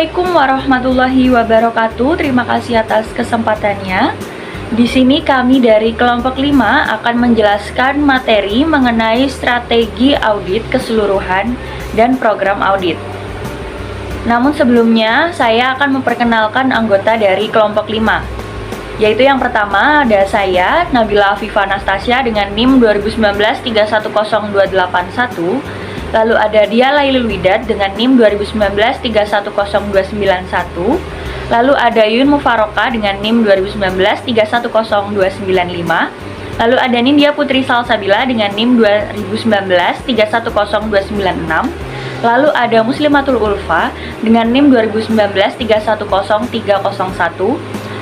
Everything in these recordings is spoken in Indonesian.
Assalamualaikum warahmatullahi wabarakatuh. Terima kasih atas kesempatannya. Di sini kami dari kelompok 5 akan menjelaskan materi mengenai strategi audit keseluruhan dan program audit. Namun sebelumnya, saya akan memperkenalkan anggota dari kelompok 5. Yaitu yang pertama ada saya, Nabila Afifa Anastasia dengan NIM 2019310281. Lalu ada Dia Lailul Widad dengan NIM 2019310291. Lalu ada Yun Mufaroka dengan NIM 2019310295. Lalu ada Nindya Putri Salsabila dengan NIM 2019310296. Lalu ada Muslimatul Ulfa dengan NIM 2019310301.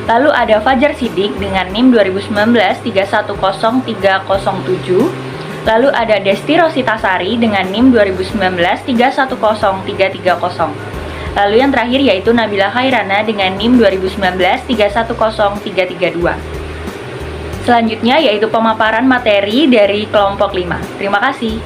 Lalu ada Fajar Sidik dengan NIM 2019310307. Lalu ada Desti Rositasari dengan NIM 2019310330. Lalu yang terakhir yaitu Nabila Khairana dengan NIM 2019310332. Selanjutnya yaitu pemaparan materi dari kelompok 5. Terima kasih.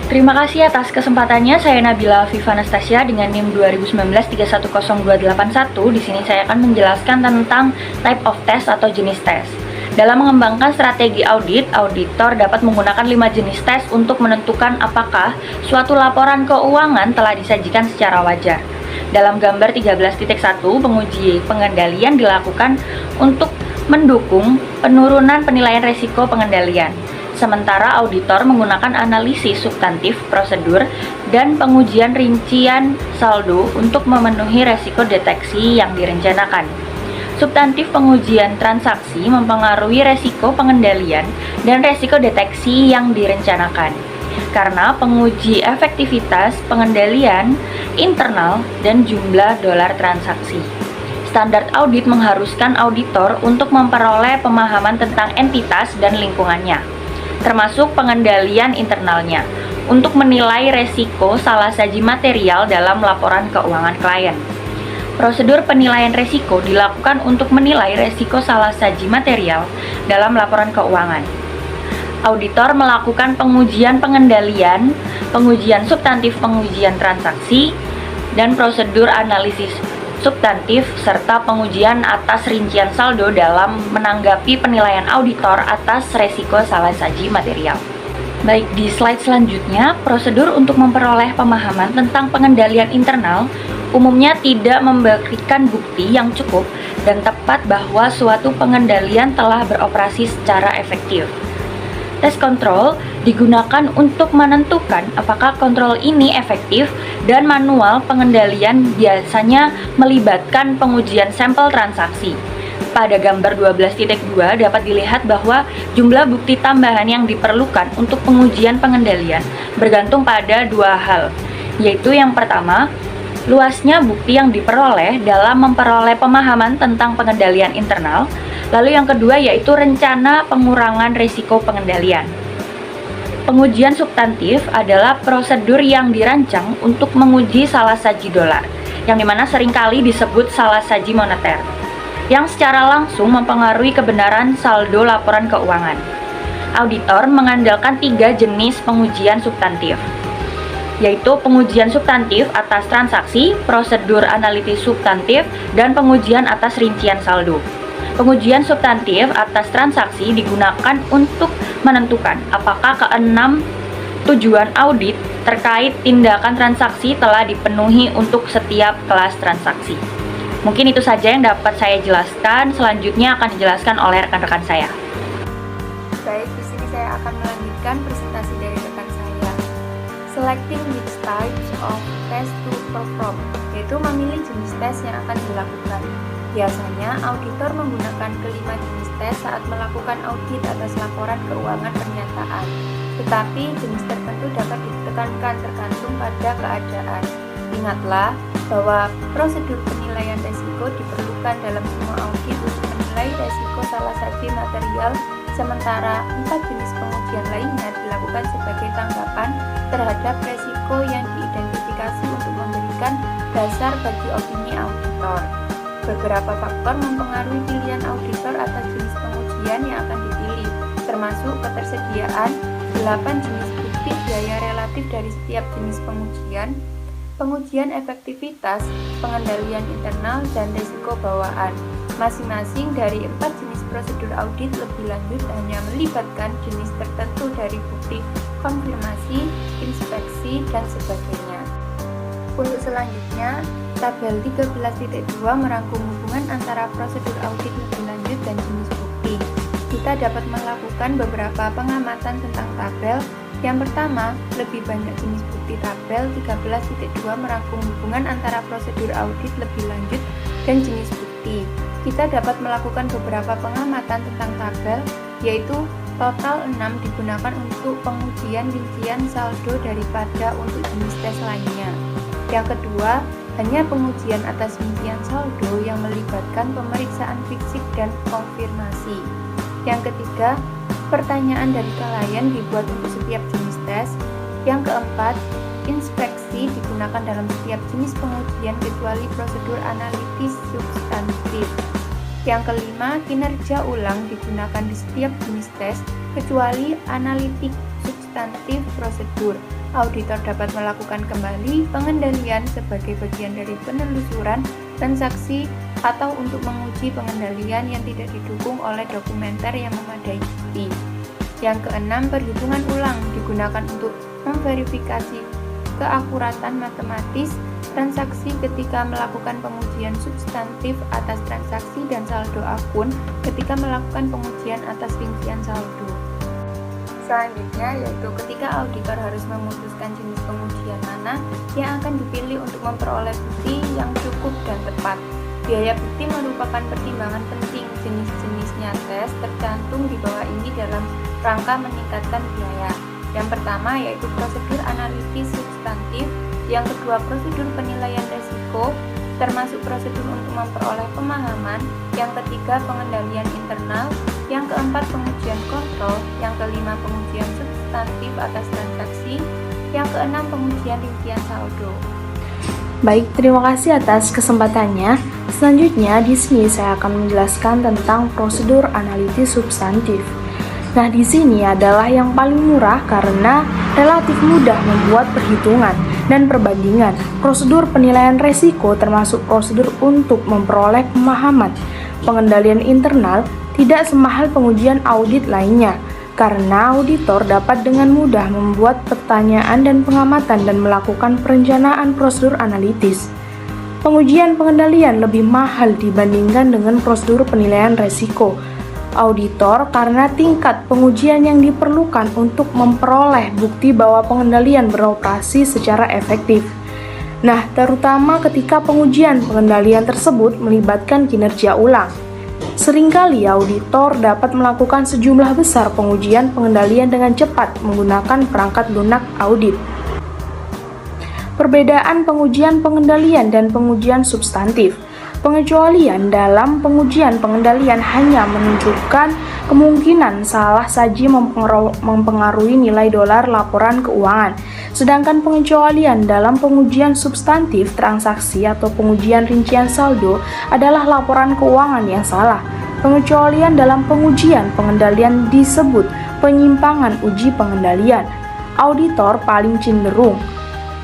Terima kasih atas kesempatannya. Saya Nabila Afifa Anastasia dengan NIM 2019310281. Di sini saya akan menjelaskan tentang type of test atau jenis tes. Dalam mengembangkan strategi audit, auditor dapat menggunakan 5 jenis tes untuk menentukan apakah suatu laporan keuangan telah disajikan secara wajar. Dalam gambar 13.1, penguji pengendalian dilakukan untuk mendukung penurunan penilaian risiko pengendalian. Sementara auditor menggunakan analisis substantif prosedur dan pengujian rincian saldo untuk memenuhi risiko deteksi yang direncanakan. Substantif pengujian transaksi mempengaruhi resiko pengendalian dan resiko deteksi yang direncanakan. Karena penguji efektivitas pengendalian internal dan jumlah dolar transaksi. Standar audit mengharuskan auditor untuk memperoleh pemahaman tentang entitas dan lingkungannya, termasuk pengendalian internalnya, untuk menilai resiko salah saji material dalam laporan keuangan klien. Prosedur penilaian resiko dilakukan untuk menilai resiko salah saji material dalam laporan keuangan. Auditor melakukan pengujian pengendalian, pengujian substantif pengujian transaksi, dan prosedur analisis substantif serta pengujian atas rincian saldo dalam menanggapi penilaian auditor atas resiko salah saji material. Baik, di slide selanjutnya, prosedur untuk memperoleh pemahaman tentang pengendalian internal umumnya tidak memberikan bukti yang cukup dan tepat bahwa suatu pengendalian telah beroperasi secara efektif. Tes kontrol digunakan untuk menentukan apakah kontrol ini efektif, dan manual pengendalian biasanya melibatkan pengujian sampel transaksi. Pada gambar 12.2 dapat dilihat bahwa jumlah bukti tambahan yang diperlukan untuk pengujian pengendalian bergantung pada dua hal, yaitu yang pertama, luasnya bukti yang diperoleh dalam memperoleh pemahaman tentang pengendalian internal. Lalu yang kedua yaitu rencana pengurangan risiko pengendalian. Pengujian substantif adalah prosedur yang dirancang untuk menguji salah saji dolar, yang dimana seringkali disebut salah saji moneter, yang secara langsung mempengaruhi kebenaran saldo laporan keuangan. Auditor mengandalkan 3 jenis pengujian substantif, yaitu pengujian substantif atas transaksi, prosedur analisis substantif, dan pengujian atas rincian saldo. Pengujian substantif atas transaksi digunakan untuk menentukan apakah keenam tujuan audit terkait tindakan transaksi telah dipenuhi untuk setiap kelas transaksi. Mungkin itu saja yang dapat saya jelaskan, selanjutnya akan dijelaskan oleh rekan-rekan saya. Baik, di sini saya akan melanjutkan presentasi dari rekan saya. Selecting which types of test to perform, yaitu memilih jenis tes yang akan dilakukan. Biasanya, auditor menggunakan kelima jenis tes saat melakukan audit atas laporan keuangan pernyataan. Tetapi, jenis tertentu dapat ditekankan tergantung pada keadaan. Ingatlah bahwa prosedur penilaian risiko diperlukan dalam semua audit untuk menilai risiko salah saji material, sementara 4 jenis pengujian lainnya dilakukan sebagai tanggapan terhadap risiko yang diidentifikasi untuk memberikan dasar bagi opini auditor. Beberapa faktor mempengaruhi pilihan auditor atas jenis pengujian yang akan dipilih, termasuk ketersediaan 8 jenis bukti biaya relatif dari setiap jenis pengujian, pengujian efektivitas, pengendalian internal, dan risiko bawaan. Masing-masing dari 4 jenis prosedur audit lebih lanjut hanya melibatkan jenis tertentu dari bukti konfirmasi, inspeksi, dan sebagainya. Untuk selanjutnya, tabel 13.2 merangkum hubungan antara prosedur audit lebih lanjut dan jenis bukti. Kita dapat melakukan beberapa pengamatan tentang tabel. Yang pertama, lebih banyak jenis bukti. Tabel 13.2 merangkum hubungan antara prosedur audit lebih lanjut dan jenis bukti. Kita dapat melakukan beberapa pengamatan tentang tabel, yaitu total 6 digunakan untuk pengujian rincian saldo daripada untuk jenis tes lainnya. Yang kedua, hanya pengujian atas rincian saldo yang melibatkan pemeriksaan fisik dan konfirmasi. Yang ketiga, pertanyaan dari klien dibuat untuk setiap jenis tes. Yang keempat, inspeksi digunakan dalam setiap jenis pengujian kecuali prosedur analitis substantif. Yang kelima, kinerja ulang digunakan di setiap jenis tes kecuali analitik substantif prosedur. Auditor dapat melakukan kembali pengendalian sebagai bagian dari penelusuran transaksi atau untuk menguji pengendalian yang tidak didukung oleh dokumenter yang memadai bukti. Yang keenam, perhitungan ulang digunakan untuk memverifikasi keakuratan matematis transaksi ketika melakukan pengujian substantif atas transaksi dan saldo akun ketika melakukan pengujian atas rincian saldo. Selanjutnya yaitu ketika auditor harus memutuskan jenis pengujian mana yang akan dipilih untuk memperoleh bukti yang cukup dan tepat. Biaya bukti merupakan pertimbangan penting. Jenis-jenisnya tes tercantum di bawah ini dalam rangka meningkatkan biaya. Yang pertama yaitu prosedur analitis substantif, yang kedua prosedur penilaian risiko, termasuk prosedur untuk memperoleh pemahaman, yang ketiga pengendalian internal, yang keempat pengujian kontrol, yang kelima pengujian substantif atas transaksi, yang keenam pengujian rincian saldo. Baik, terima kasih atas kesempatannya. Selanjutnya di sini saya akan menjelaskan tentang prosedur analitis substantif. Nah, di sini adalah yang paling murah karena relatif mudah membuat perhitungan dan perbandingan. Prosedur penilaian risiko termasuk prosedur untuk memperoleh pemahaman. Pengendalian internal tidak semahal pengujian audit lainnya, karena auditor dapat dengan mudah membuat pertanyaan dan pengamatan dan melakukan perencanaan prosedur analitis. Pengujian pengendalian lebih mahal dibandingkan dengan prosedur penilaian risiko auditor karena tingkat pengujian yang diperlukan untuk memperoleh bukti bahwa pengendalian beroperasi secara efektif. Nah, terutama ketika pengujian pengendalian tersebut melibatkan kinerja ulang. Seringkali auditor dapat melakukan sejumlah besar pengujian pengendalian dengan cepat menggunakan perangkat lunak audit. Perbedaan pengujian pengendalian dan pengujian substantif. Pengecualian dalam pengujian pengendalian hanya menunjukkan kemungkinan salah saji mempengaruhi nilai dolar laporan keuangan. Sedangkan pengecualian dalam pengujian substantif transaksi atau pengujian rincian saldo adalah laporan keuangan yang salah. Pengecualian dalam pengujian pengendalian disebut penyimpangan uji pengendalian. Auditor paling cenderung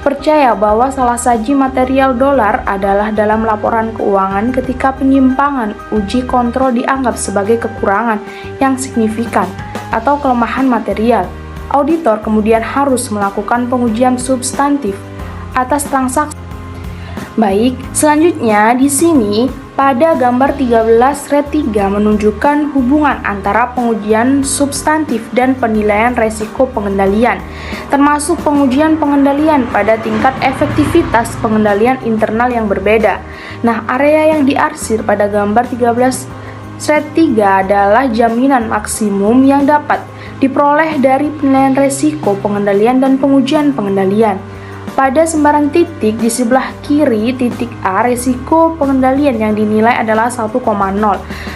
percaya bahwa salah saji material dolar adalah dalam laporan keuangan ketika penyimpangan uji kontrol dianggap sebagai kekurangan yang signifikan atau kelemahan material. Auditor kemudian harus melakukan pengujian substantif atas transaksi. Baik, selanjutnya di sini pada gambar 13 red 3 menunjukkan hubungan antara pengujian substantif dan penilaian risiko pengendalian, termasuk pengujian pengendalian pada tingkat efektivitas pengendalian internal yang berbeda. Nah, area yang diarsir pada gambar 13 red 3 adalah jaminan maksimum yang dapat diperoleh dari penilaian risiko pengendalian dan pengujian pengendalian. Pada sembarang titik di sebelah kiri titik A, risiko pengendalian yang dinilai adalah 1,0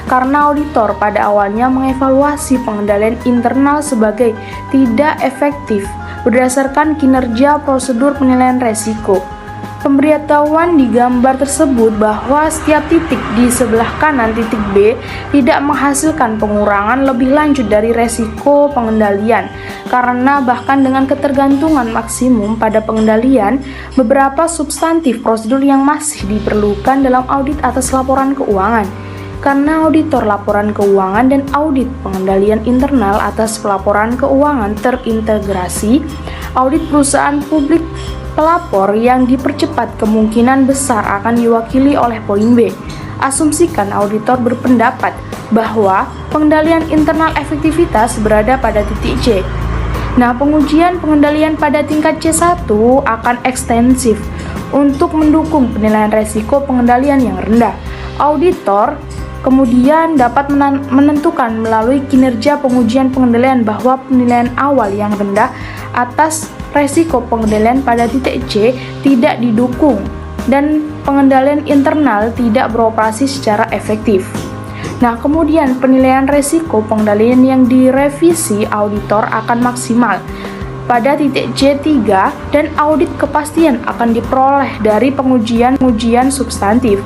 karena auditor pada awalnya mengevaluasi pengendalian internal sebagai tidak efektif berdasarkan kinerja prosedur penilaian risiko. Pemberitahuan di gambar tersebut bahwa setiap titik di sebelah kanan titik B tidak menghasilkan pengurangan lebih lanjut dari resiko pengendalian, karena bahkan dengan ketergantungan maksimum pada pengendalian, beberapa substantif prosedur yang masih diperlukan dalam audit atas laporan keuangan. Karena auditor laporan keuangan dan audit pengendalian internal atas pelaporan keuangan terintegrasi, audit perusahaan publik pelapor yang dipercepat kemungkinan besar akan diwakili oleh poin B. Asumsikan auditor berpendapat bahwa pengendalian internal efektivitas berada pada titik C. Nah, pengujian pengendalian pada tingkat C1 akan ekstensif untuk mendukung penilaian resiko pengendalian yang rendah. Auditor kemudian dapat menentukan melalui kinerja pengujian pengendalian bahwa penilaian awal yang rendah atas resiko pengendalian pada titik C tidak didukung dan pengendalian internal tidak beroperasi secara efektif. Nah, kemudian penilaian resiko pengendalian yang direvisi auditor akan maksimal pada titik C3 dan audit kepastian akan diperoleh dari pengujian substantif.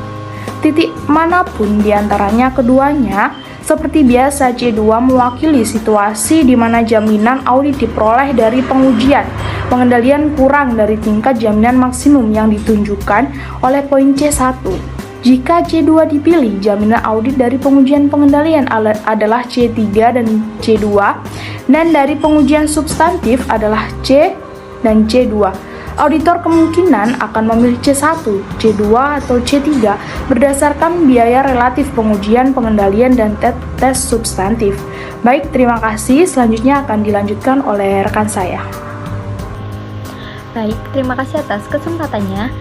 Titik manapun di antaranya keduanya, seperti biasa C2 mewakili situasi di mana jaminan audit diperoleh dari pengujian pengendalian kurang dari tingkat jaminan maksimum yang ditunjukkan oleh poin C1. Jika C2 dipilih, jaminan audit dari pengujian pengendalian adalah C3 dan C2, dan dari pengujian substantif adalah C dan C2. Auditor kemungkinan akan memilih C1, C2, atau C3 berdasarkan biaya relatif pengujian pengendalian dan tes substantif. Baik, terima kasih. Selanjutnya akan dilanjutkan oleh rekan saya. Baik, terima kasih atas kesempatannya.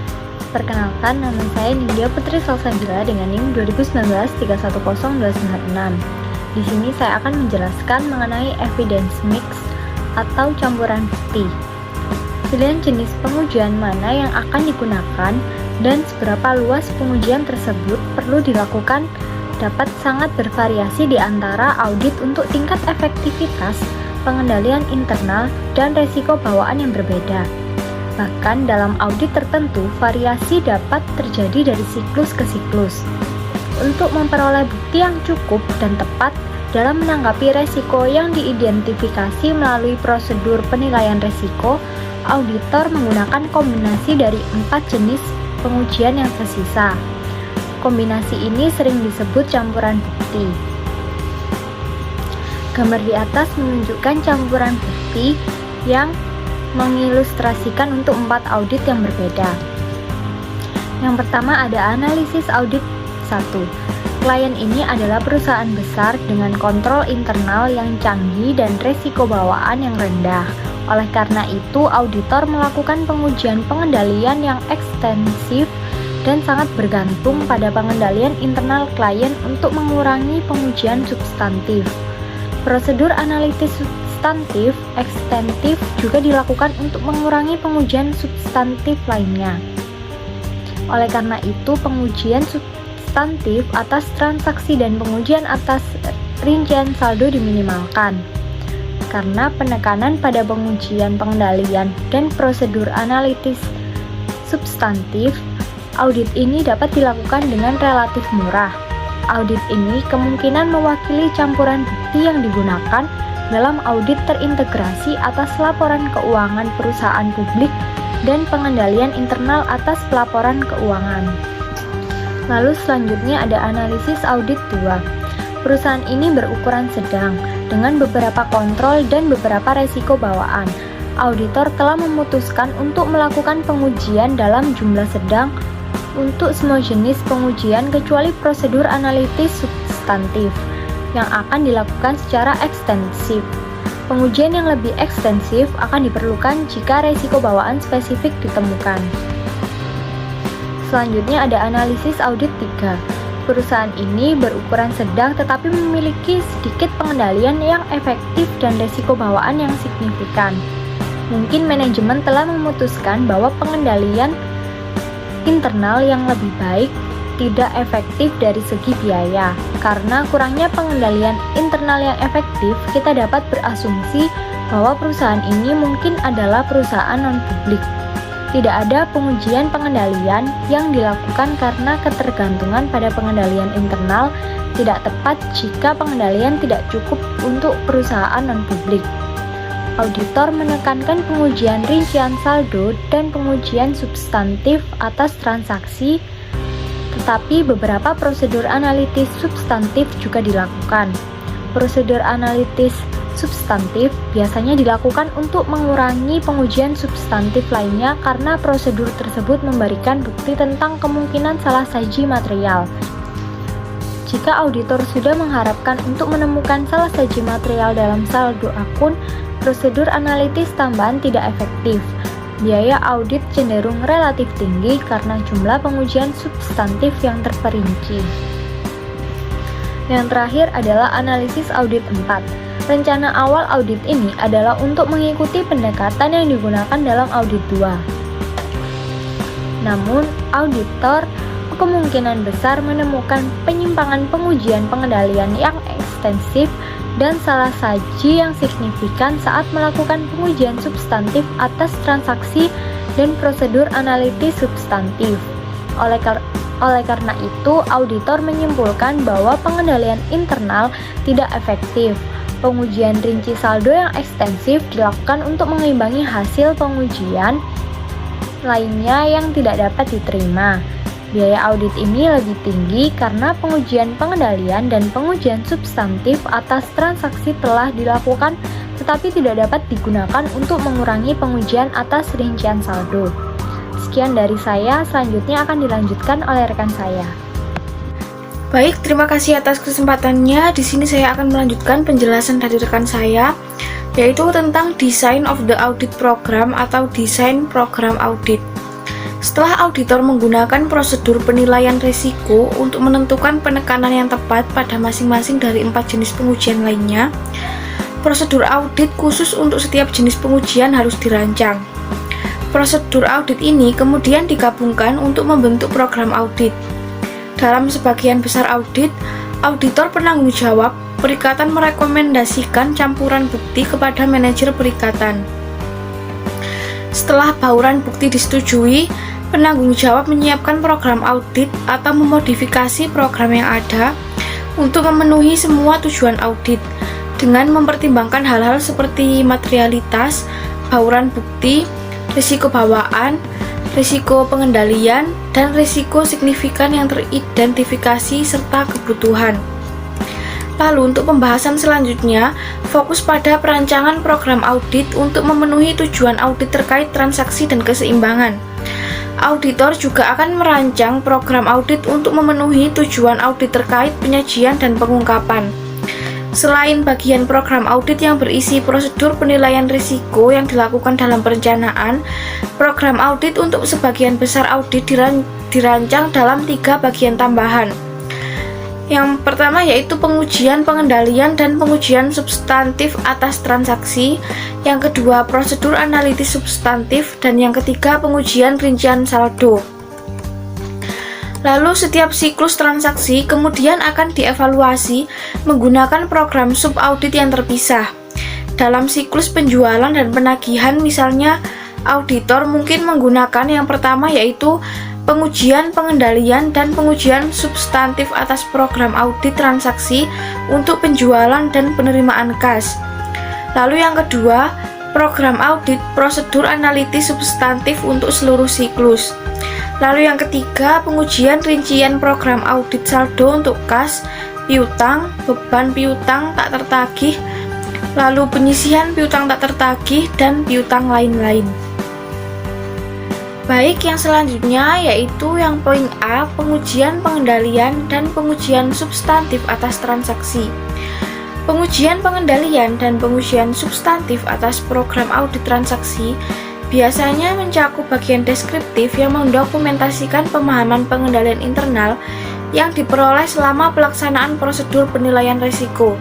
Perkenalkan, nama saya Nindya Putri Salsabila dengan NIM 2019-310296. Di sini saya akan menjelaskan mengenai evidence mix atau campuran bukti. Pilihan jenis pengujian mana yang akan digunakan dan seberapa luas pengujian tersebut perlu dilakukan dapat sangat bervariasi di antara audit untuk tingkat efektivitas, pengendalian internal, dan resiko bawaan yang berbeda. Bahkan dalam audit tertentu, variasi dapat terjadi dari siklus ke siklus. Untuk memperoleh bukti yang cukup dan tepat dalam menanggapi resiko yang diidentifikasi melalui prosedur penilaian resiko, auditor menggunakan kombinasi dari 4 jenis pengujian yang tersisa. Kombinasi ini sering disebut campuran bukti. Gambar di atas menunjukkan campuran bukti yang mengilustrasikan untuk 4 audit yang berbeda. Yang pertama ada analisis audit 1. Klien ini adalah perusahaan besar dengan kontrol internal yang canggih dan resiko bawaan yang rendah. Oleh karena itu, auditor melakukan pengujian pengendalian yang ekstensif dan sangat bergantung pada pengendalian internal klien untuk mengurangi pengujian substantif. Prosedur analisis substantif ekstensif juga dilakukan untuk mengurangi pengujian substantif lainnya. Oleh karena itu, pengujian substantif atas transaksi dan pengujian atas rincian saldo diminimalkan. Karena penekanan pada pengujian pengendalian dan prosedur analitis substantif, audit ini dapat dilakukan dengan relatif murah. Audit ini kemungkinan mewakili campuran bukti yang digunakan dalam audit terintegrasi atas laporan keuangan perusahaan publik dan pengendalian internal atas pelaporan keuangan. Lalu selanjutnya ada analisis audit 2. Perusahaan ini berukuran sedang dengan beberapa kontrol dan beberapa resiko bawaan. Auditor telah memutuskan untuk melakukan pengujian dalam jumlah sedang untuk semua jenis pengujian kecuali prosedur analitis substantif yang akan dilakukan secara ekstensif. Pengujian yang lebih ekstensif akan diperlukan jika resiko bawaan spesifik ditemukan. Selanjutnya ada analisis audit 3. Perusahaan ini berukuran sedang tetapi memiliki sedikit pengendalian yang efektif dan resiko bawaan yang signifikan. Mungkin manajemen telah memutuskan bahwa pengendalian internal yang lebih baik tidak efektif dari segi biaya. Karena kurangnya pengendalian internal yang efektif, kita dapat berasumsi bahwa perusahaan ini mungkin adalah perusahaan non-publik. Tidak ada pengujian pengendalian yang dilakukan karena ketergantungan pada pengendalian internal tidak tepat jika pengendalian tidak cukup untuk perusahaan non-publik. Auditor menekankan pengujian rincian saldo dan pengujian substantif atas transaksi, tetapi beberapa prosedur analitis substantif juga dilakukan. Prosedur analitis substantif biasanya dilakukan untuk mengurangi pengujian substantif lainnya karena prosedur tersebut memberikan bukti tentang kemungkinan salah saji material. Jika auditor sudah mengharapkan untuk menemukan salah saji material dalam saldo akun, prosedur analitis tambahan tidak efektif. Biaya audit cenderung relatif tinggi karena jumlah pengujian substantif yang terperinci. Yang terakhir adalah analisis audit 4. Rencana awal audit ini adalah untuk mengikuti pendekatan yang digunakan dalam audit 2. Namun, auditor kemungkinan besar menemukan penyimpangan pengujian pengendalian yang ekstensif dan salah saji yang signifikan saat melakukan pengujian substantif atas transaksi dan prosedur analitis substantif. Oleh karena itu, auditor menyimpulkan bahwa pengendalian internal tidak efektif. Pengujian rinci saldo yang ekstensif dilakukan untuk mengimbangi hasil pengujian lainnya yang tidak dapat diterima. Biaya audit ini lebih tinggi karena pengujian pengendalian dan pengujian substantif atas transaksi telah dilakukan tetapi tidak dapat digunakan untuk mengurangi pengujian atas rincian saldo. Sekian dari saya, selanjutnya akan dilanjutkan oleh rekan saya. Baik, terima kasih atas kesempatannya. Di sini saya akan melanjutkan penjelasan dari rekan saya, yaitu tentang Design of the Audit Program atau desain program audit. Setelah auditor menggunakan prosedur penilaian risiko untuk menentukan penekanan yang tepat pada masing-masing dari 4 jenis pengujian lainnya, prosedur audit khusus untuk setiap jenis pengujian harus dirancang. Prosedur audit ini kemudian digabungkan untuk membentuk program audit. Dalam sebagian besar audit, auditor penanggung jawab perikatan merekomendasikan campuran bukti kepada manajer perikatan. Setelah bauran bukti disetujui, penanggung jawab menyiapkan program audit atau memodifikasi program yang ada untuk memenuhi semua tujuan audit dengan mempertimbangkan hal-hal seperti materialitas, bauran bukti, risiko bawaan, risiko pengendalian, dan risiko signifikan yang teridentifikasi serta kebutuhan. Lalu untuk pembahasan selanjutnya, fokus pada perancangan program audit untuk memenuhi tujuan audit terkait transaksi dan keseimbangan. Auditor juga akan merancang program audit untuk memenuhi tujuan audit terkait penyajian dan pengungkapan. Selain bagian program audit yang berisi prosedur penilaian risiko yang dilakukan dalam perencanaan, program audit untuk sebagian besar audit dirancang dalam 3 bagian tambahan. Yang pertama yaitu pengujian pengendalian dan pengujian substantif atas transaksi, yang kedua prosedur analitis substantif, dan yang ketiga pengujian rincian saldo. Lalu setiap siklus transaksi kemudian akan dievaluasi menggunakan program sub-audit yang terpisah. Dalam siklus penjualan dan penagihan misalnya, auditor mungkin menggunakan yang pertama yaitu pengujian pengendalian dan pengujian substantif atas program audit transaksi untuk penjualan dan penerimaan kas. Lalu yang kedua, program audit prosedur analitis substantif untuk seluruh siklus. Lalu yang ketiga, pengujian rincian program audit saldo untuk kas, piutang, beban piutang tak tertagih, lalu penyisihan piutang tak tertagih, dan piutang lain-lain. Baik, yang selanjutnya yaitu yang poin A, pengujian pengendalian dan pengujian substantif atas transaksi. Pengujian pengendalian dan pengujian substantif atas program audit transaksi biasanya mencakup bagian deskriptif yang mendokumentasikan pemahaman pengendalian internal yang diperoleh selama pelaksanaan prosedur penilaian risiko.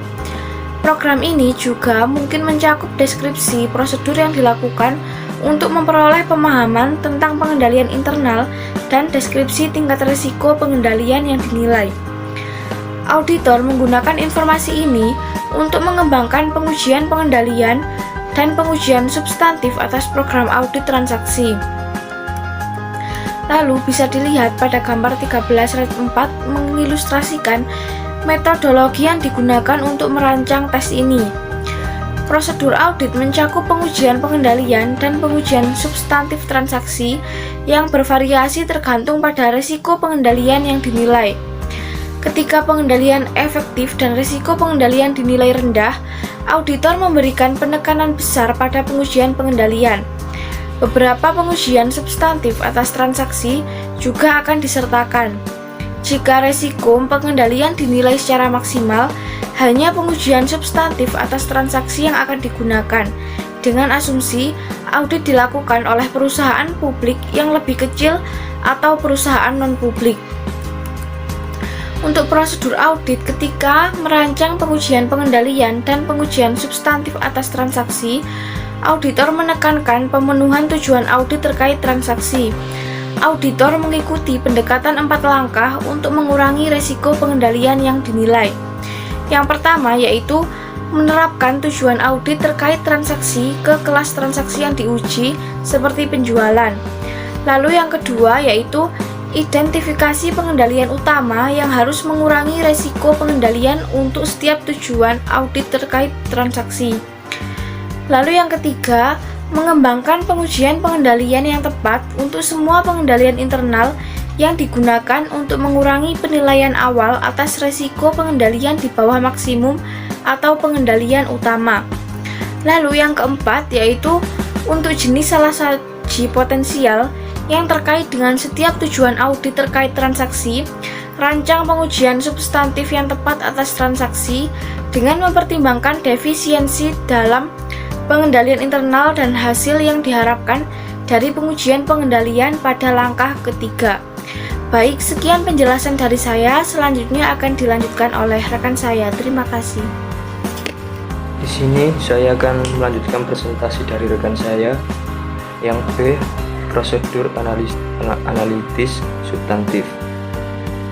Program ini juga mungkin mencakup deskripsi prosedur yang dilakukan untuk memperoleh pemahaman tentang pengendalian internal dan deskripsi tingkat risiko pengendalian yang dinilai. Auditor menggunakan informasi ini untuk mengembangkan pengujian pengendalian dan pengujian substantif atas program audit transaksi. Lalu bisa dilihat pada gambar 13 slide 4 mengilustrasikan metodologi yang digunakan untuk merancang tes ini. Prosedur audit mencakup pengujian pengendalian dan pengujian substantif transaksi yang bervariasi tergantung pada risiko pengendalian yang dinilai. Ketika pengendalian efektif dan risiko pengendalian dinilai rendah, auditor memberikan penekanan besar pada pengujian pengendalian. Beberapa pengujian substantif atas transaksi juga akan disertakan. Jika risiko pengendalian dinilai secara maksimal, hanya pengujian substantif atas transaksi yang akan digunakan, dengan asumsi audit dilakukan oleh perusahaan publik yang lebih kecil atau perusahaan non-publik. Untuk prosedur audit ketika merancang pengujian pengendalian dan pengujian substantif atas transaksi, auditor menekankan pemenuhan tujuan audit terkait transaksi. Auditor mengikuti pendekatan 4 langkah untuk mengurangi risiko pengendalian yang dinilai. Yang pertama yaitu menerapkan tujuan audit terkait transaksi ke kelas transaksi yang diuji seperti penjualan. Lalu yang kedua yaitu identifikasi pengendalian utama yang harus mengurangi risiko pengendalian untuk setiap tujuan audit terkait transaksi. Lalu yang ketiga, mengembangkan pengujian pengendalian yang tepat untuk semua pengendalian internal yang digunakan untuk mengurangi penilaian awal atas risiko pengendalian di bawah maksimum atau pengendalian utama. Lalu yang keempat yaitu untuk jenis salah saji potensial yang terkait dengan setiap tujuan audit terkait transaksi, rancang pengujian substantif yang tepat atas transaksi dengan mempertimbangkan defisiensi dalam pengendalian internal dan hasil yang diharapkan dari pengujian pengendalian pada langkah ketiga. Baik, sekian penjelasan dari saya. Selanjutnya akan dilanjutkan oleh rekan saya. Terima kasih. Di sini saya akan melanjutkan presentasi dari rekan saya yang B, prosedur analitis substantif.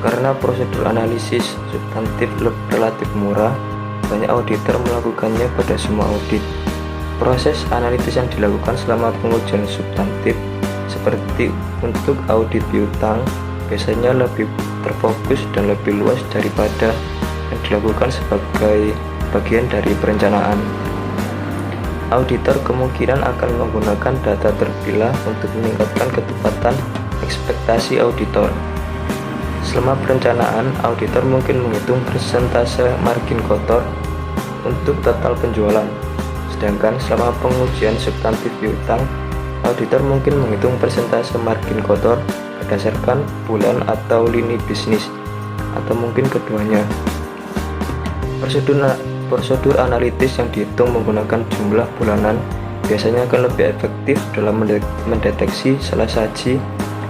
Karena prosedur analisis substantif relatif murah, banyak auditor melakukannya pada semua audit. Proses analitis yang dilakukan selama pengujian substantif seperti untuk audit piutang biasanya lebih terfokus dan lebih luas daripada yang dilakukan sebagai bagian dari perencanaan. Auditor kemungkinan akan menggunakan data terpilah untuk meningkatkan ketepatan ekspektasi auditor. Selama perencanaan, auditor mungkin menghitung persentase margin kotor untuk total penjualan. Sedangkan selama pengujian substantif piutang, auditor mungkin menghitung persentase margin kotor berdasarkan bulan atau lini bisnis, atau mungkin keduanya. Prosedur analitis yang dihitung menggunakan jumlah bulanan biasanya akan lebih efektif dalam mendeteksi salah saji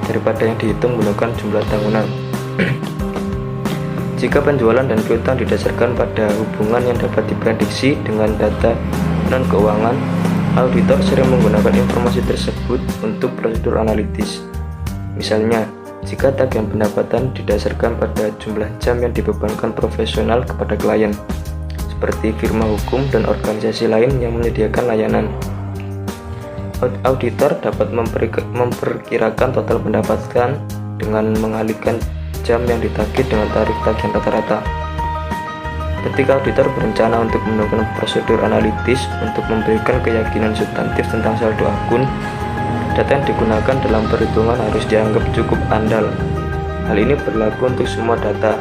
daripada yang dihitung menggunakan jumlah tahunan. Jika penjualan dan piutang didasarkan pada hubungan yang dapat diprediksi dengan data non-keuangan, auditor sering menggunakan informasi tersebut untuk prosedur analitis. Misalnya, jika tagihan pendapatan didasarkan pada jumlah jam yang dibebankan profesional kepada klien, seperti firma hukum dan organisasi lain yang menyediakan layanan. Auditor dapat memperkirakan total pendapatan dengan mengalihkan jam yang ditagih dengan tarif tagihan rata-rata. Ketika auditor berencana untuk melakukan prosedur analitis untuk memberikan keyakinan substantif tentang saldo akun, data yang digunakan dalam perhitungan harus dianggap cukup andal. Hal ini berlaku untuk semua data,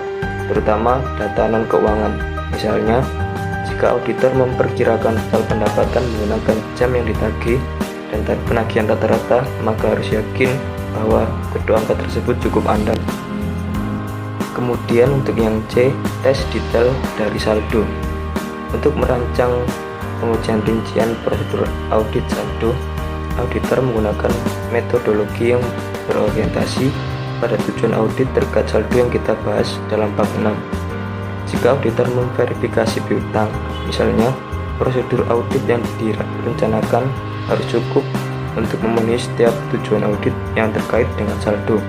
terutama data non-keuangan. Misalnya, jika auditor memperkirakan total pendapatan menggunakan jam yang ditagih dan tarif penagihan rata-rata, maka harus yakin bahwa kedua angka tersebut cukup andal. Kemudian untuk yang C, tes detail dari saldo. Untuk merancang pengujian rincian prosedur audit saldo, auditor menggunakan metodologi yang berorientasi pada tujuan audit terkait saldo yang kita bahas dalam bab 6. Jika auditor memverifikasi piutang, misalnya, prosedur audit yang direncanakan harus cukup untuk memenuhi setiap tujuan audit yang terkait dengan saldo.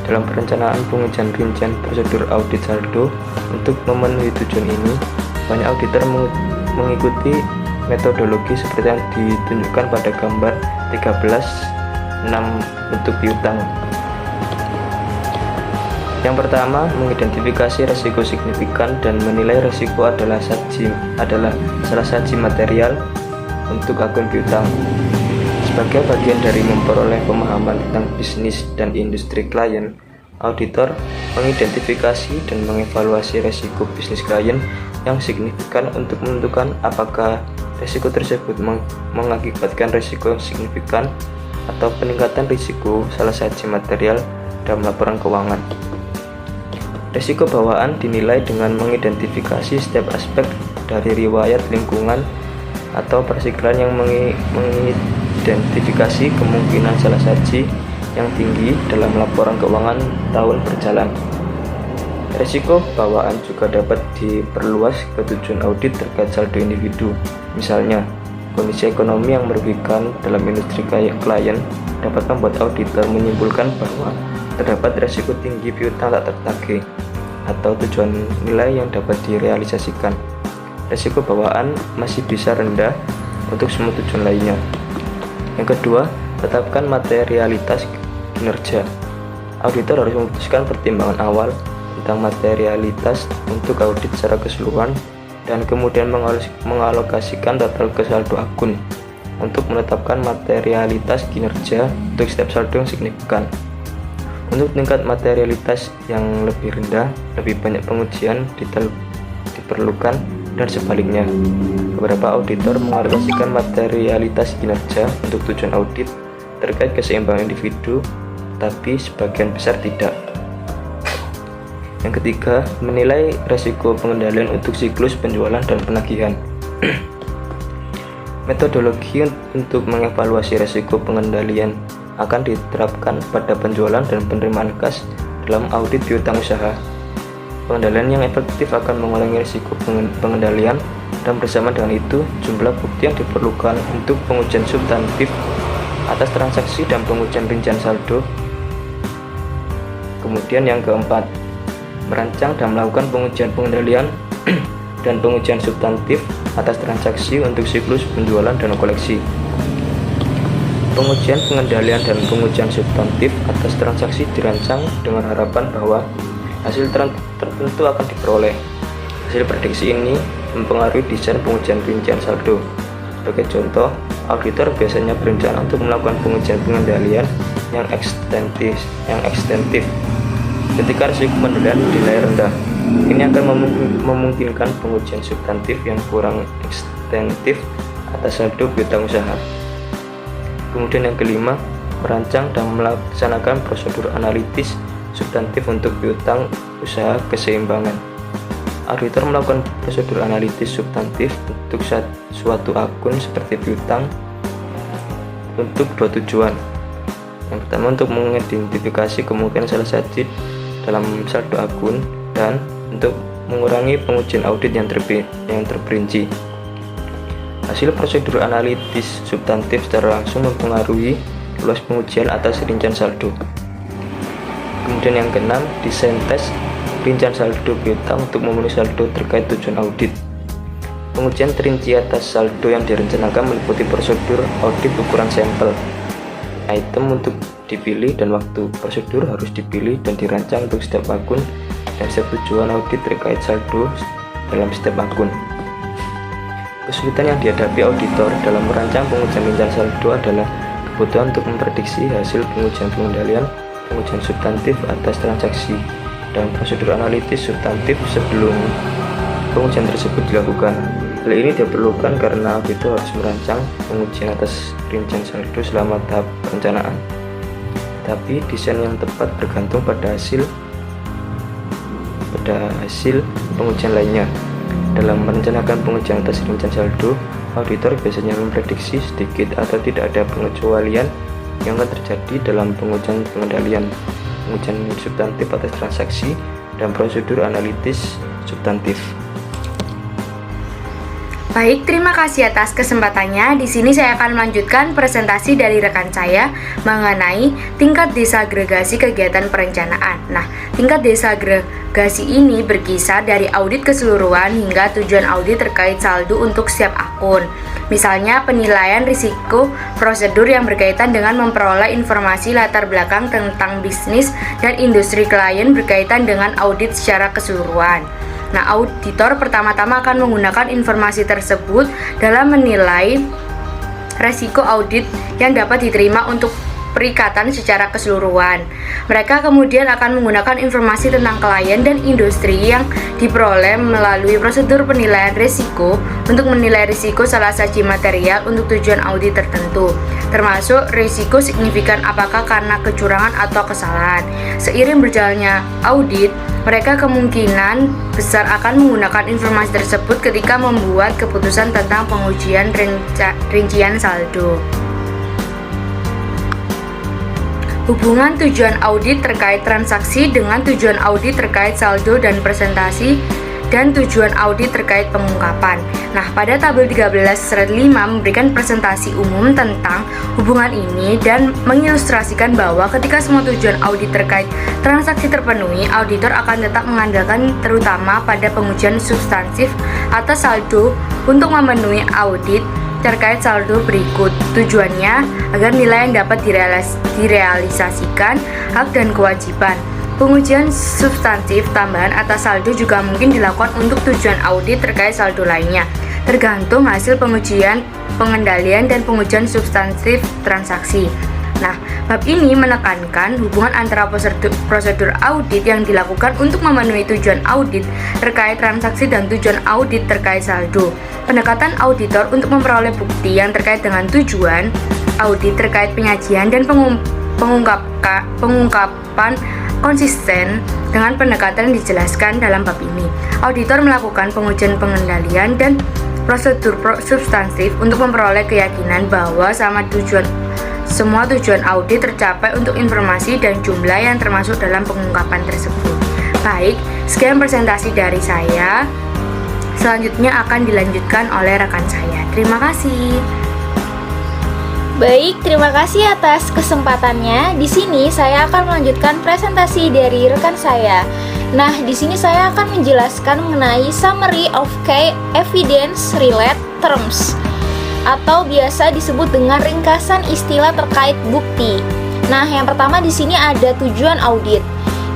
Dalam perencanaan pengujian rincian prosedur audit saldo, untuk memenuhi tujuan ini, banyak auditor mengikuti metodologi seperti yang ditunjukkan pada gambar 13.6 untuk piutang. Yang pertama, mengidentifikasi risiko signifikan dan menilai risiko adalah salah satu material untuk akun piutang. Sebagai bagian dari memperoleh pemahaman tentang bisnis dan industri klien, auditor mengidentifikasi dan mengevaluasi risiko bisnis klien yang signifikan untuk menentukan apakah risiko tersebut mengakibatkan risiko yang signifikan atau peningkatan risiko salah satu material dalam laporan keuangan. Risiko bawaan dinilai dengan mengidentifikasi setiap aspek dari riwayat lingkungan atau persiklan yang mengidentifikasi kemungkinan salah satu yang tinggi dalam laporan keuangan tahun berjalan. Risiko bawaan juga dapat diperluas ke tujuan audit terkait saldo individu. Misalnya, kondisi ekonomi yang merugikan dalam industri klien dapat membuat auditor menyimpulkan bahwa terdapat risiko tinggi piutang tak tertagih atau tujuan nilai yang dapat direalisasikan. Risiko bawaan masih bisa rendah untuk semua tujuan lainnya. Yang kedua, tetapkan materialitas kinerja. Auditor harus memutuskan pertimbangan awal tentang materialitas untuk audit secara keseluruhan dan kemudian mengalokasikan total ke saldo akun untuk menetapkan materialitas kinerja untuk setiap saldo yang signifikan. Untuk tingkat materialitas yang lebih rendah, lebih banyak pengujian detail diperlukan dan sebaliknya. Beberapa auditor mengalokasikan materialitas kinerja untuk tujuan audit terkait keseimbangan individu, tapi sebagian besar tidak. Yang ketiga, menilai risiko pengendalian untuk siklus penjualan dan penagihan. Metodologi untuk mengevaluasi risiko pengendalian akan diterapkan pada penjualan dan penerimaan kas dalam audit piutang usaha. Pengendalian yang efektif akan mengurangi risiko pengendalian dan bersama dengan itu jumlah bukti yang diperlukan untuk pengujian substantif atas transaksi dan pengujian rincian saldo. Kemudian yang keempat, merancang dan melakukan pengujian pengendalian dan pengujian substantif atas transaksi untuk siklus penjualan dan koleksi. Pengujian pengendalian dan pengujian substantif atas transaksi dirancang dengan harapan bahwa hasil tertentu akan diperoleh. Hasil prediksi ini mempengaruhi desain pengujian rincian saldo. Sebagai contoh, auditor biasanya berencana untuk melakukan pengujian pengendalian yang ekstensif ketika risiko pengendalian dinilai rendah. Ini akan memungkinkan pengujian substantif yang kurang ekstensif atas saldo piutang usaha. Kemudian yang kelima, merancang dan melaksanakan prosedur analitis substantif untuk piutang usaha keseimbangan. Auditor melakukan prosedur analitis substantif untuk suatu akun seperti piutang untuk dua tujuan. Yang pertama, untuk mengidentifikasi kemungkinan salah satu dalam saldo akun dan untuk mengurangi pengujian audit yang terperinci. Hasil prosedur analitis substantif secara langsung mempengaruhi luas pengujian atas rincian saldo. Kemudian yang keenam, desain tes rincian saldo piutang untuk memenuhi saldo terkait tujuan audit. Pengujian terinci atas saldo yang direncanakan meliputi prosedur audit ukuran sampel, item untuk dipilih dan waktu. Prosedur harus dipilih dan dirancang untuk setiap akun dan setiap tujuan audit terkait saldo dalam setiap akun. Kesulitan yang dihadapi auditor dalam merancang pengujian rincian saldo adalah kebutuhan untuk memprediksi hasil pengujian pengendalian, pengujian substantif atas transaksi, dan prosedur analitis substantif sebelum pengujian tersebut dilakukan. Hal ini diperlukan karena auditor harus merancang pengujian atas rincian saldo selama tahap perencanaan. Tapi desain yang tepat bergantung pada hasil pengujian lainnya. Dalam merencanakan pengujian atas rincian saldo, auditor biasanya memprediksi sedikit atau tidak ada pengecualian yang akan terjadi dalam pengujian pengendalian, pengujian substantif atas transaksi, dan prosedur analitis substantif. Baik, terima kasih atas kesempatannya. Di sini saya akan melanjutkan presentasi dari rekan saya mengenai tingkat desagregasi kegiatan perencanaan. Nah, tingkat desagregasi ini berkisar dari audit keseluruhan hingga tujuan audit terkait saldo untuk setiap akun. Misalnya, penilaian risiko prosedur yang berkaitan dengan memperoleh informasi latar belakang tentang bisnis dan industri klien berkaitan dengan audit secara keseluruhan. Nah, auditor pertama-tama akan menggunakan informasi tersebut dalam menilai resiko audit yang dapat diterima untuk perikatan secara keseluruhan. Mereka kemudian akan menggunakan informasi tentang klien dan industri yang diperoleh melalui prosedur penilaian risiko untuk menilai risiko salah satu material untuk tujuan audit tertentu, termasuk risiko signifikan apakah karena kecurangan atau kesalahan. Seiring berjalannya audit, mereka kemungkinan besar akan menggunakan informasi tersebut ketika membuat keputusan tentang pengujian rincian saldo. Hubungan tujuan audit terkait transaksi dengan tujuan audit terkait saldo dan presentasi dan tujuan audit terkait pengungkapan. Nah, pada tabel 13 slide 5 memberikan presentasi umum tentang hubungan ini dan mengilustrasikan bahwa ketika semua tujuan audit terkait transaksi terpenuhi, auditor akan tetap mengandalkan terutama pada pengujian substansif atas saldo untuk memenuhi audit terkait saldo berikut. Tujuannya agar nilai yang dapat direalisasikan, hak dan kewajiban. Pengujian substantif tambahan atas saldo juga mungkin dilakukan untuk tujuan audit terkait saldo lainnya, tergantung hasil pengujian, pengendalian, dan pengujian substantif transaksi. Nah, bab ini menekankan hubungan antara prosedur audit yang dilakukan untuk memenuhi tujuan audit terkait transaksi dan tujuan audit terkait saldo. Pendekatan auditor untuk memperoleh bukti yang terkait dengan tujuan audit terkait penyajian dan pengungkapan konsisten dengan pendekatan yang dijelaskan dalam bab ini. Auditor melakukan pengujian pengendalian dan prosedur substansif untuk memperoleh keyakinan bahwa semua tujuan audit tercapai untuk informasi dan jumlah yang termasuk dalam pengungkapan tersebut. Baik, sekian presentasi dari saya. Selanjutnya akan dilanjutkan oleh rekan saya. Terima kasih. Baik, terima kasih atas kesempatannya. Di sini saya akan melanjutkan presentasi dari rekan saya. Nah, di sini saya akan menjelaskan mengenai summary of key evidence related terms, atau biasa disebut dengan ringkasan istilah terkait bukti. Nah, yang pertama di sini ada tujuan audit.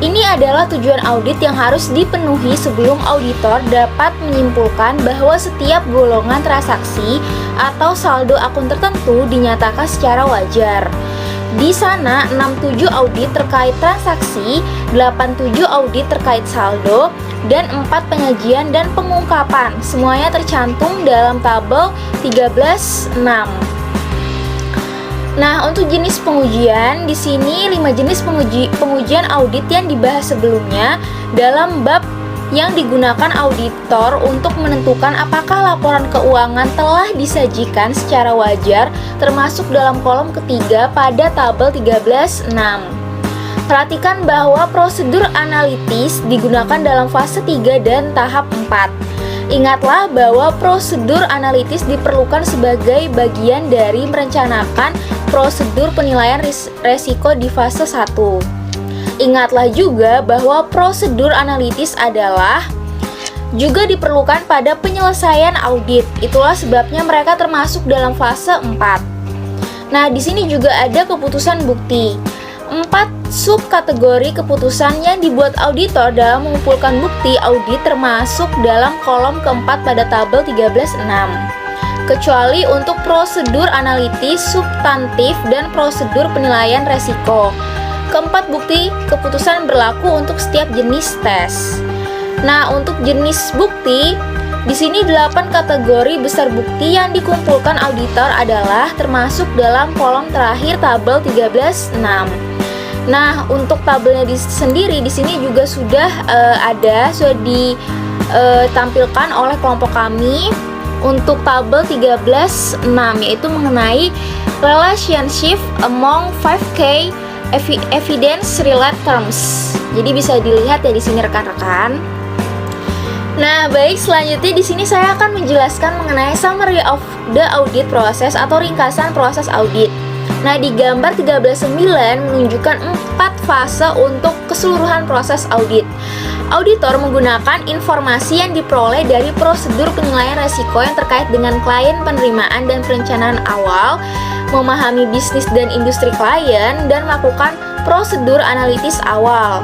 Ini adalah tujuan audit yang harus dipenuhi sebelum auditor dapat menyimpulkan bahwa setiap golongan transaksi atau saldo akun tertentu dinyatakan secara wajar. Di sana 67 audit terkait transaksi, 87 audit terkait saldo, dan 4 penyajian dan pengungkapan. Semuanya tercantum dalam tabel 13.6. Nah, untuk jenis pengujian, di sini 5 jenis pengujian audit yang dibahas sebelumnya dalam bab yang digunakan auditor untuk menentukan apakah laporan keuangan telah disajikan secara wajar, termasuk dalam kolom ketiga pada tabel 13.6. Perhatikan bahwa prosedur analitis digunakan dalam fase 3 dan tahap 4. Ingatlah bahwa prosedur analitis diperlukan sebagai bagian dari merencanakan prosedur penilaian resiko di fase 1. Ingatlah juga bahwa prosedur analitis adalah juga diperlukan pada penyelesaian audit. Itulah sebabnya mereka termasuk dalam fase 4. Nah, di sini juga ada keputusan bukti. 4 subkategori keputusan yang dibuat auditor dalam mengumpulkan bukti audit termasuk dalam kolom keempat pada tabel 13.6. Kecuali untuk prosedur analitis, substantif, dan prosedur penilaian resiko. Keempat bukti keputusan berlaku untuk setiap jenis tes. Nah, untuk jenis bukti, di sini 8 kategori besar bukti yang dikumpulkan auditor adalah termasuk dalam kolom terakhir tabel 13.6. Nah, untuk tabelnya sendiri di sini juga sudah sudah ditampilkan oleh kelompok kami untuk tabel 13.6, yaitu mengenai relationship among 5K evidence related terms. Jadi bisa dilihat ya di sini rekan-rekan. Nah, baik, selanjutnya di sini saya akan menjelaskan mengenai summary of the audit process atau ringkasan proses audit. Nah, di gambar 13.9 menunjukkan 4 fase untuk keseluruhan proses audit. Auditor menggunakan informasi yang diperoleh dari prosedur penilaian resiko yang terkait dengan klien, penerimaan dan perencanaan awal, memahami bisnis dan industri klien, dan melakukan prosedur analitis awal.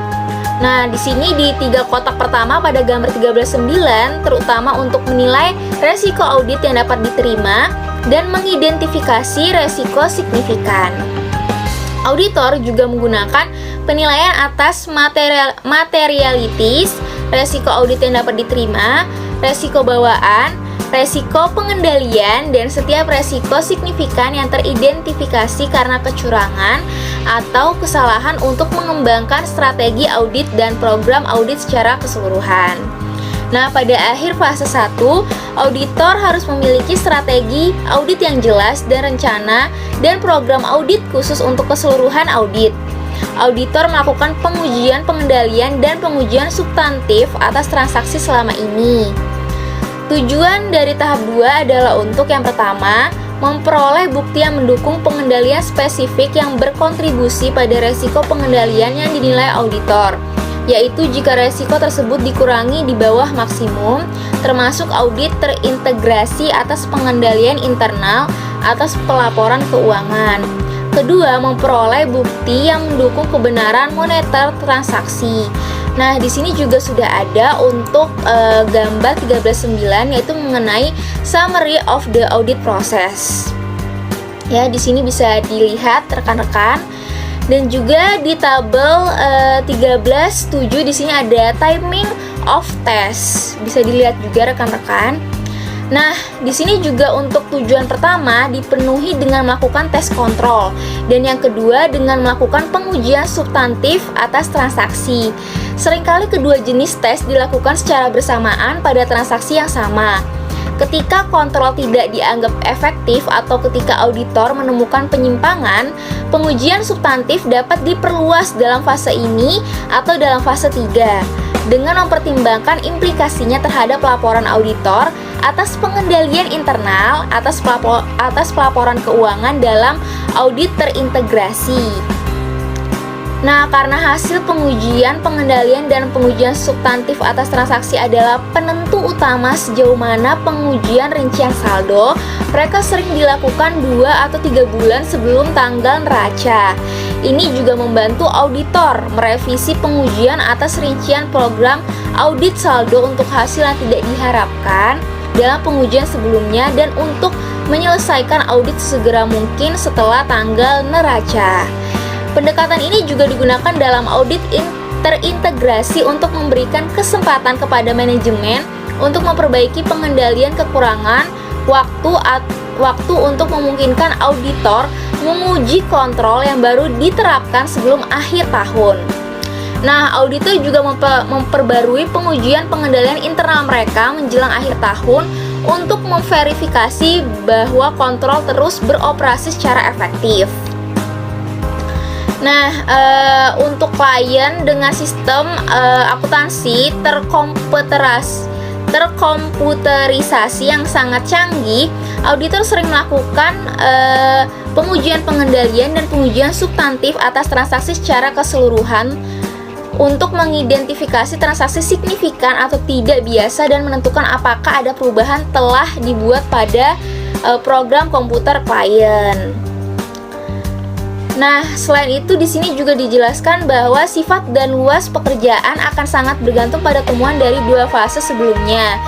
Nah, di sini di 3 kotak pertama pada gambar 13.9 terutama untuk menilai resiko audit yang dapat diterima dan mengidentifikasi resiko signifikan. Auditor juga menggunakan penilaian atas materialities, resiko audit yang dapat diterima, resiko bawaan, resiko pengendalian, dan setiap resiko signifikan yang teridentifikasi karena kecurangan atau kesalahan untuk mengembangkan strategi audit dan program audit secara keseluruhan. Nah, pada akhir fase 1, auditor harus memiliki strategi audit yang jelas dan rencana dan program audit khusus untuk keseluruhan audit. Auditor melakukan pengujian pengendalian dan pengujian substantif atas transaksi selama ini. Tujuan dari tahap 2 adalah untuk yang pertama, memperoleh bukti yang mendukung pengendalian spesifik yang berkontribusi pada resiko pengendalian yang dinilai auditor, yaitu jika resiko tersebut dikurangi di bawah maksimum, termasuk audit terintegrasi atas pengendalian internal atas pelaporan keuangan. Kedua, memperoleh bukti yang mendukung kebenaran moneter transaksi. Nah, di sini juga sudah ada untuk gambar 13.9 yaitu mengenai summary of the audit process. Ya, di sini bisa dilihat rekan-rekan. Dan juga di tabel 13.7 di sini ada timing of test. Bisa dilihat juga rekan-rekan. Nah, di sini juga untuk tujuan pertama dipenuhi dengan melakukan tes kontrol, dan yang kedua dengan melakukan pengujian substantif atas transaksi. Seringkali kedua jenis tes dilakukan secara bersamaan pada transaksi yang sama. Ketika kontrol tidak dianggap efektif atau ketika auditor menemukan penyimpangan, pengujian substantif dapat diperluas dalam fase ini atau dalam fase 3 dengan mempertimbangkan implikasinya terhadap laporan auditor atas pengendalian internal atas pelaporan keuangan dalam audit terintegrasi. Nah, karena hasil pengujian pengendalian dan pengujian substantif atas transaksi adalah penentu utama sejauh mana pengujian rincian saldo, mereka sering dilakukan 2 atau 3 bulan sebelum tanggal neraca. Ini juga membantu auditor merevisi pengujian atas rincian program audit saldo untuk hasil yang tidak diharapkan dalam pengujian sebelumnya dan untuk menyelesaikan audit segera mungkin setelah tanggal neraca. Pendekatan ini juga digunakan dalam audit terintegrasi untuk memberikan kesempatan kepada manajemen untuk memperbaiki pengendalian kekurangan waktu untuk memungkinkan auditor menguji kontrol yang baru diterapkan sebelum akhir tahun. Nah, auditor juga memperbarui pengujian pengendalian internal mereka menjelang akhir tahun untuk memverifikasi bahwa kontrol terus beroperasi secara efektif. Nah, untuk klien dengan sistem akuntansi terkomputerisasi yang sangat canggih, auditor sering melakukan pengujian pengendalian dan pengujian substantif atas transaksi secara keseluruhan untuk mengidentifikasi transaksi signifikan atau tidak biasa dan menentukan apakah ada perubahan telah dibuat pada program komputer klien. Nah, selain itu di sini juga dijelaskan bahwa sifat dan luas pekerjaan akan sangat bergantung pada temuan dari 2 fase sebelumnya.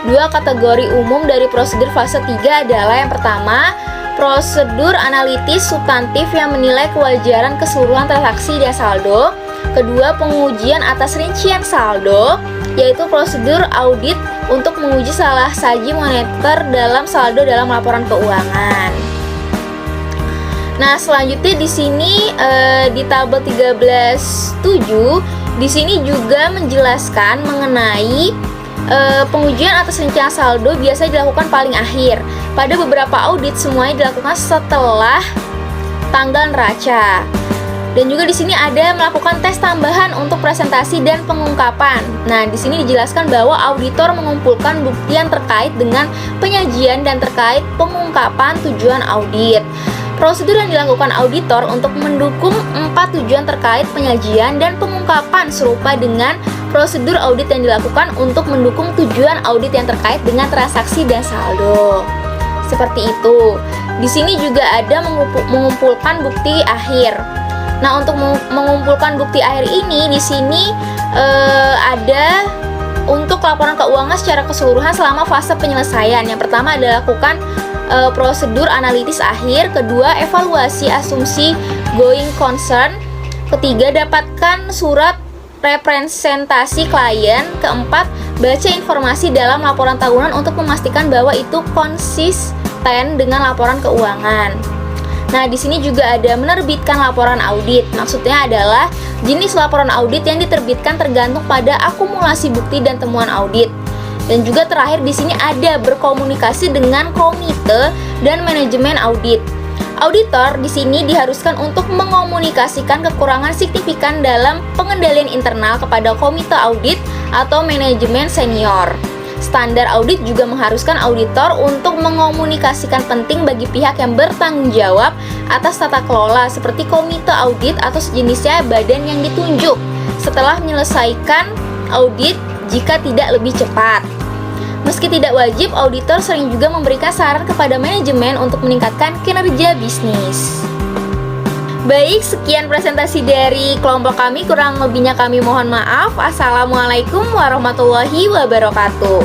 2 kategori umum dari prosedur fase 3 adalah yang pertama, prosedur analitis substantif yang menilai kewajaran keseluruhan transaksi dan saldo. Kedua, pengujian atas rincian saldo, yaitu prosedur audit untuk menguji salah saji moneter dalam saldo dalam laporan keuangan. Nah, selanjutnya di sini di tabel 13.7 di sini juga menjelaskan mengenai pengujian atas rincian saldo biasa dilakukan paling akhir. Pada beberapa audit semuanya dilakukan setelah tanggal neraca. Dan juga di sini ada melakukan tes tambahan untuk presentasi dan pengungkapan. Nah, di sini dijelaskan bahwa auditor mengumpulkan bukti yang terkait dengan penyajian dan terkait pengungkapan tujuan audit. Prosedur yang dilakukan auditor untuk mendukung 4 tujuan terkait penyajian dan pengungkapan serupa dengan prosedur audit yang dilakukan untuk mendukung tujuan audit yang terkait dengan transaksi dan saldo. Seperti itu. Di sini juga ada mengumpulkan bukti akhir. Nah, untuk mengumpulkan bukti akhir ini di sini ada untuk laporan keuangan secara keseluruhan selama fase penyelesaian. Yang pertama adalah lakukan prosedur analitis akhir, kedua evaluasi asumsi going concern, ketiga dapatkan surat representasi klien, keempat baca informasi dalam laporan tahunan untuk memastikan bahwa itu konsisten dengan laporan keuangan. Nah, di sini juga ada menerbitkan laporan audit. Maksudnya adalah jenis laporan audit yang diterbitkan tergantung pada akumulasi bukti dan temuan audit. Dan juga terakhir di sini ada berkomunikasi dengan komite dan manajemen audit. Auditor di sini diharuskan untuk mengomunikasikan kekurangan signifikan dalam pengendalian internal kepada komite audit atau manajemen senior. Standar audit juga mengharuskan auditor untuk mengomunikasikan penting bagi pihak yang bertanggung jawab atas tata kelola seperti komite audit atau sejenisnya badan yang ditunjuk setelah menyelesaikan audit jika tidak lebih cepat. Meski tidak wajib, auditor sering juga memberikan saran kepada manajemen untuk meningkatkan kinerja bisnis. Baik, sekian presentasi dari kelompok kami, kurang lebihnya kami mohon maaf. Assalamualaikum warahmatullahi wabarakatuh.